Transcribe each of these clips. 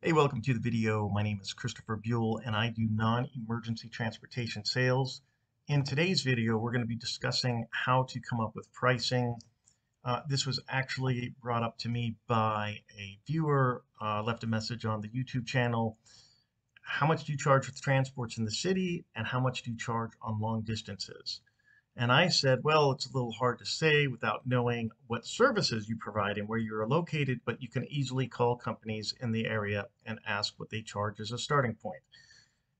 Hey, welcome to the video. My name is Christopher Buell and I do non-emergency transportation sales. In today's video, we're going to be discussing how to come up with pricing. This was actually brought up to me by a viewer, left a message on the YouTube channel. How much do you charge for transports in the city and how much do you charge on long distances? And I said, well, it's a little hard to say without knowing what services you provide and where you're located, but you can easily call companies in the area and ask what they charge as a starting point.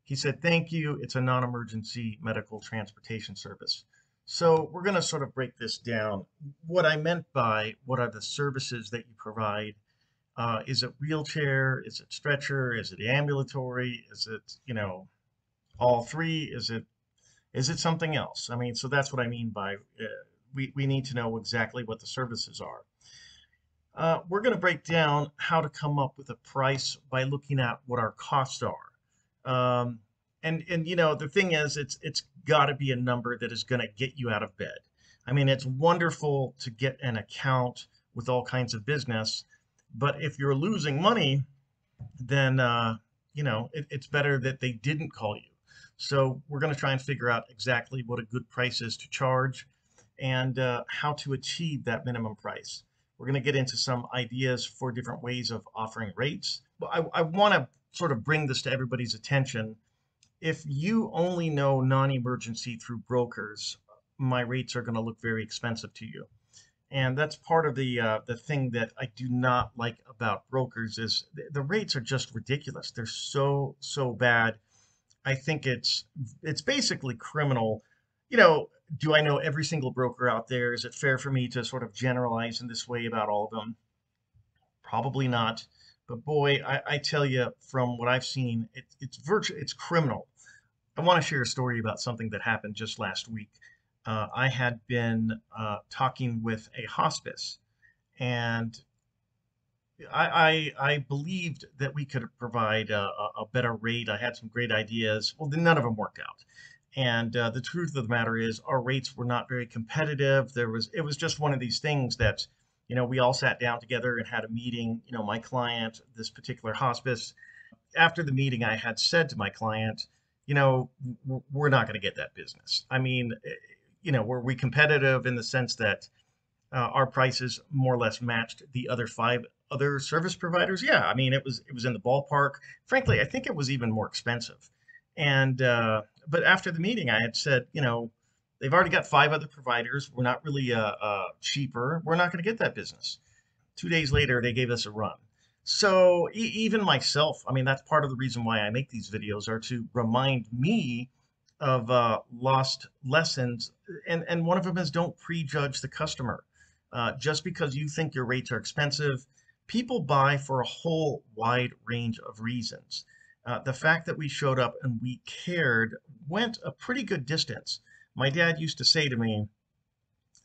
He said, thank you. It's a non-emergency medical transportation service. So we're going to sort of break this down. What I meant by what are the services that you provide? Is it wheelchair? Is it stretcher? Is it ambulatory? Is it, all three? Is it something else? I mean, so that's what I mean by we need to know exactly what the services are. We're going to break down how to come up with a price by looking at what our costs are. And the thing is, it's got to be a number that is going to get you out of bed. I mean, it's wonderful to get an account with all kinds of business, but if you're losing money, then it's better that they didn't call you. So we're going to try and figure out exactly what a good price is to charge and how to achieve that minimum price. We're going to get into some ideas for different ways of offering rates. But I want to sort of bring this to everybody's attention. If you only know non-emergency through brokers, my rates are going to look very expensive to you. And that's part of the thing that I do not like about brokers is the rates are just ridiculous. They're so bad. I think it's basically criminal. Do I know every single broker out there? Is it fair for me to sort of generalize in this way about all of them? Probably not. But boy, I tell you, from what I've seen, it's criminal. I want to share a story about something that happened just last week. I had been talking with a hospice, and I believed that we could provide a better rate. I had some great ideas. Well, then none of them worked out. And the truth of the matter is, our rates were not very competitive. It was just one of these things that, we all sat down together and had a meeting. My client, this particular hospice, after the meeting, I had said to my client, we're not going to get that business. I mean, were we competitive in the sense that our prices more or less matched the other five other service providers? Yeah, I mean, it was in the ballpark. Frankly, I think it was even more expensive. And but after the meeting, I had said, they've already got five other providers. We're not really cheaper. We're not going to get that business. 2 days later, they gave us a run. So even myself, I mean, that's part of the reason why I make these videos are to remind me of lost lessons. And one of them is don't prejudge the customer. Just because you think your rates are expensive, people buy for a whole wide range of reasons. The fact that we showed up and we cared went a pretty good distance. My dad used to say to me,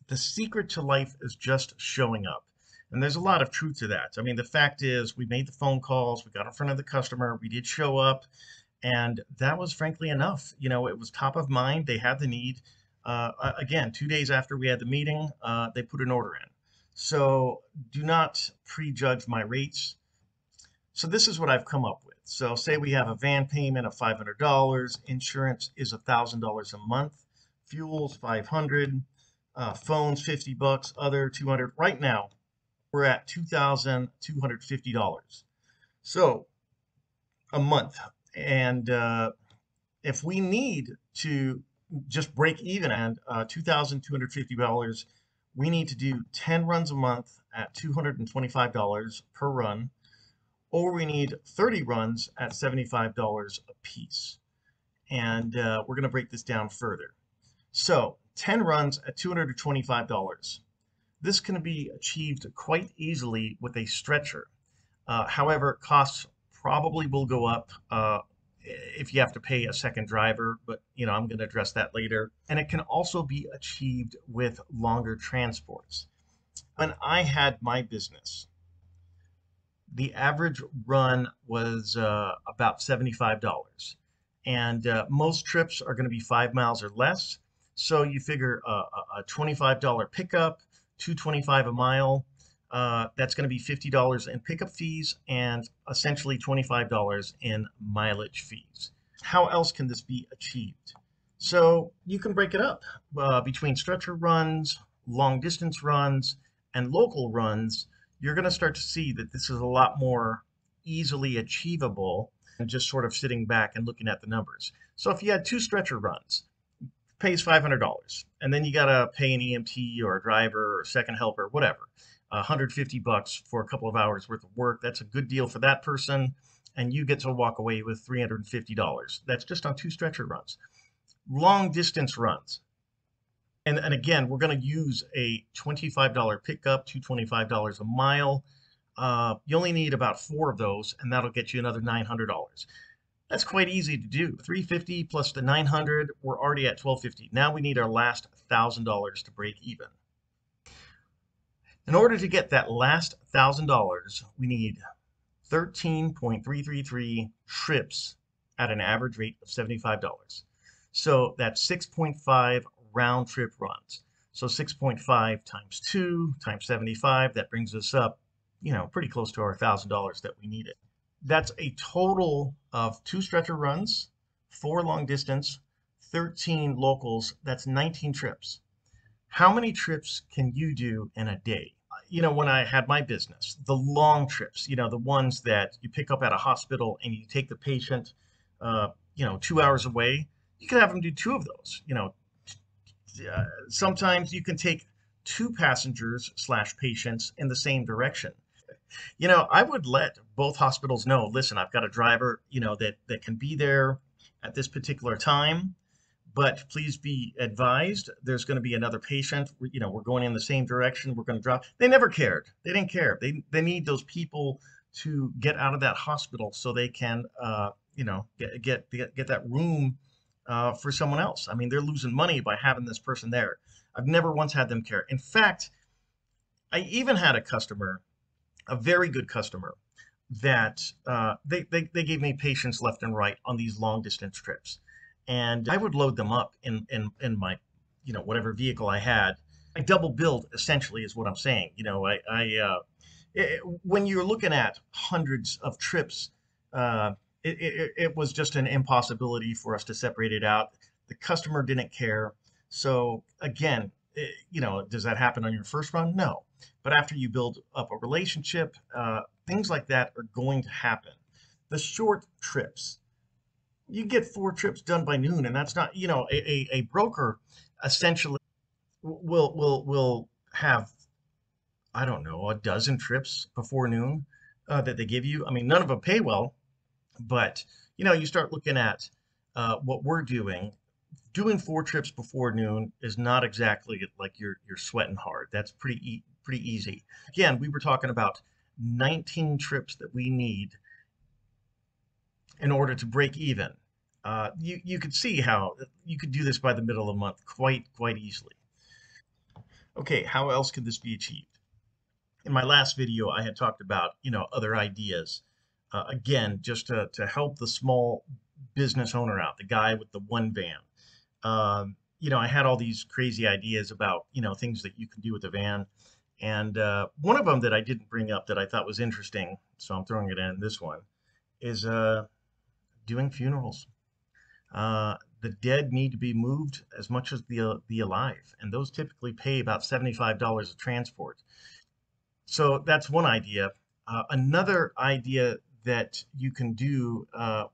the secret to life is just showing up. And there's a lot of truth to that. I mean, the fact is, we made the phone calls, we got in front of the customer, we did show up, and that was frankly enough. It was top of mind. They had the need. Again, 2 days after we had the meeting, they put an order in. So do not prejudge my rates. So this is what I've come up with. So say we have a van payment of $500, insurance is $1,000 a month, fuel's 500, phones 50 bucks, other 200. Right now, we're at $2,250. So a month. And if we need to just break even at $2,250, we need to do 10 runs a month at $225 per run, or we need 30 runs at $75 a piece. And we're going to break this down further. So 10 runs at $225. This can be achieved quite easily with a stretcher. However, costs probably will go up if you have to pay a second driver, but I'm going to address that later. And it can also be achieved with longer transports. When I had my business, the average run was about $75. And most trips are going to be 5 miles or less. So you figure a $25 pickup, $2.25 a mile. That's going to be $50 in pickup fees and essentially $25 in mileage fees. How else can this be achieved? So you can break it up between stretcher runs, long distance runs, and local runs. You're going to start to see that this is a lot more easily achievable than just sort of sitting back and looking at the numbers. So if you had two stretcher runs, pays $500, and then you got to pay an EMT or a driver or a second helper, whatever, $150 for a couple of hours worth of work. That's a good deal for that person, and you get to walk away with $350. That's just on two stretcher runs. Long distance runs. And again, we're going to use a $25 pickup, $225 a mile. You only need about 4 of those, and that'll get you another $900. That's quite easy to do. 350 plus the 900, we're already at 1250. Now we need our last $1,000 to break even. In order to get that last $1,000, we need 13.333 trips at an average rate of $75. So that's 6.5 round trip runs. So 6.5 times 2 times 75, that brings us up, pretty close to our $1,000 that we needed. That's a total of 2 stretcher runs, 4 long distance, 13 locals. That's 19 trips. How many trips can you do in a day? When I had my business, the long trips, the ones that you pick up at a hospital and you take the patient, 2 hours away, you can have them do 2 of those. Sometimes you can take 2 passengers / patients in the same direction. I would let both hospitals know, listen, I've got a driver, that can be there at this particular time, but please be advised, there's going to be another patient. We're going in the same direction. We're going to drop. They never cared. They didn't care. They need those people to get out of that hospital so they can, get that room for someone else. I mean, they're losing money by having this person there. I've never once had them care. In fact, I even had a customer, a very good customer, that they gave me patients left and right on these long distance trips, and I would load them up in my whatever vehicle I had. I double billed essentially is what I'm saying. When you're looking at hundreds of trips, it was just an impossibility for us to separate it out. The customer didn't care. So again, does that happen on your first run? No. But after you build up a relationship, things like that are going to happen. The short trips, you get 4 trips done by noon, and that's not, a broker essentially will have, I don't know, a dozen trips before noon that they give you. I mean, none of them pay well, but you start looking at what we're doing. Doing 4 trips before noon is not exactly like you're sweating hard. That's pretty easy. Again, we were talking about 19 trips that we need in order to break even. You could see how you could do this by the middle of the month quite easily. Okay, how else could this be achieved? In my last video, I had talked about other ideas. Again, just to help the small business owner out, the guy with the one van. I had all these crazy ideas about, things that you can do with the van. And one of them that I didn't bring up that I thought was interesting, so I'm throwing it in this one, is doing funerals. The dead need to be moved as much as the alive, and those typically pay about $75 a transport. So that's one idea. Another idea that you can do, let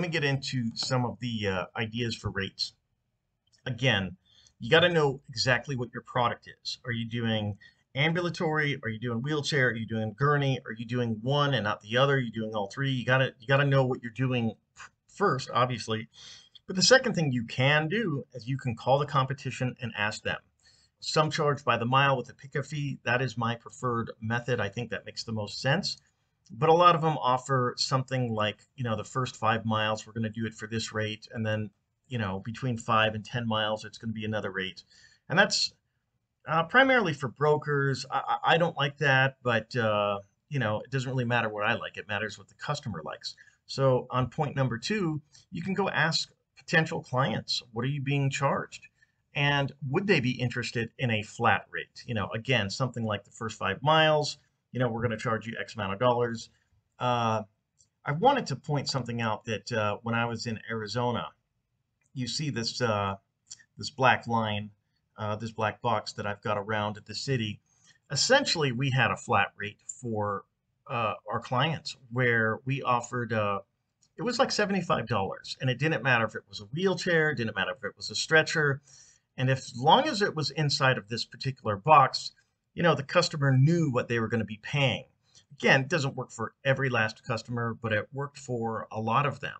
me get into some of the ideas for rates. Again, you got to know exactly what your product is. Are you doing ambulatory? Are you doing wheelchair? Are you doing gurney? Are you doing one and not the other? Are you doing all 3? You gotta know what you're doing first, obviously. But the second thing you can do is you can call the competition and ask them. Some charge by the mile with a pickup fee. That is my preferred method. I think that makes the most sense. But a lot of them offer something like, the first 5 miles, we're going to do it for this rate. And then, between 5 and 10 miles, it's going to be another rate. And that's primarily for brokers. I don't like that, but, it doesn't really matter what I like. It matters what the customer likes. So on point number 2, you can go ask potential clients, what are you being charged? And would they be interested in a flat rate? Again, something like the first 5 miles, we're going to charge you X amount of dollars. Uh, I wanted to point something out that when I was in Arizona, you see this black line, this black box that I've got around at the city. Essentially, we had a flat rate for our clients where we offered it was like $75, and it didn't matter if it was a wheelchair, didn't matter if it was a stretcher, and if, as long as it was inside of this particular box, the customer knew what they were going to be paying. Again, it doesn't work for every last customer, but it worked for a lot of them.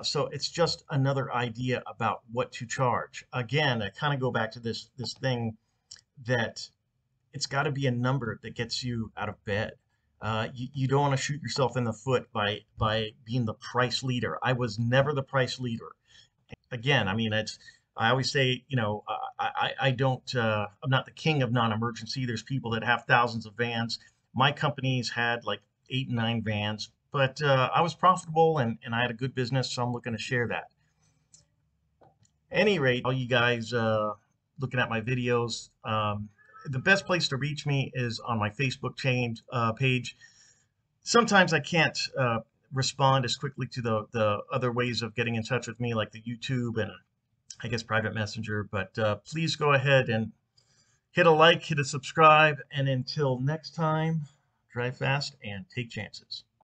So it's just another idea about what to charge. Again, I kind of go back to this thing that it's got to be a number that gets you out of bed. You don't want to shoot yourself in the foot by being the price leader. I was never the price leader. Again, I mean, I always say, I don't, I'm not the king of non-emergency. There's people that have thousands of vans. My company's had like 8, 9 vans, but I was profitable and I had a good business, so I'm looking to share that. Any rate, all you guys looking at my videos, the best place to reach me is on my Facebook page. Sometimes I can't respond as quickly to the other ways of getting in touch with me, like the YouTube and I guess private messenger, but please go ahead and hit a like, hit a subscribe, and until next time, drive fast and take chances.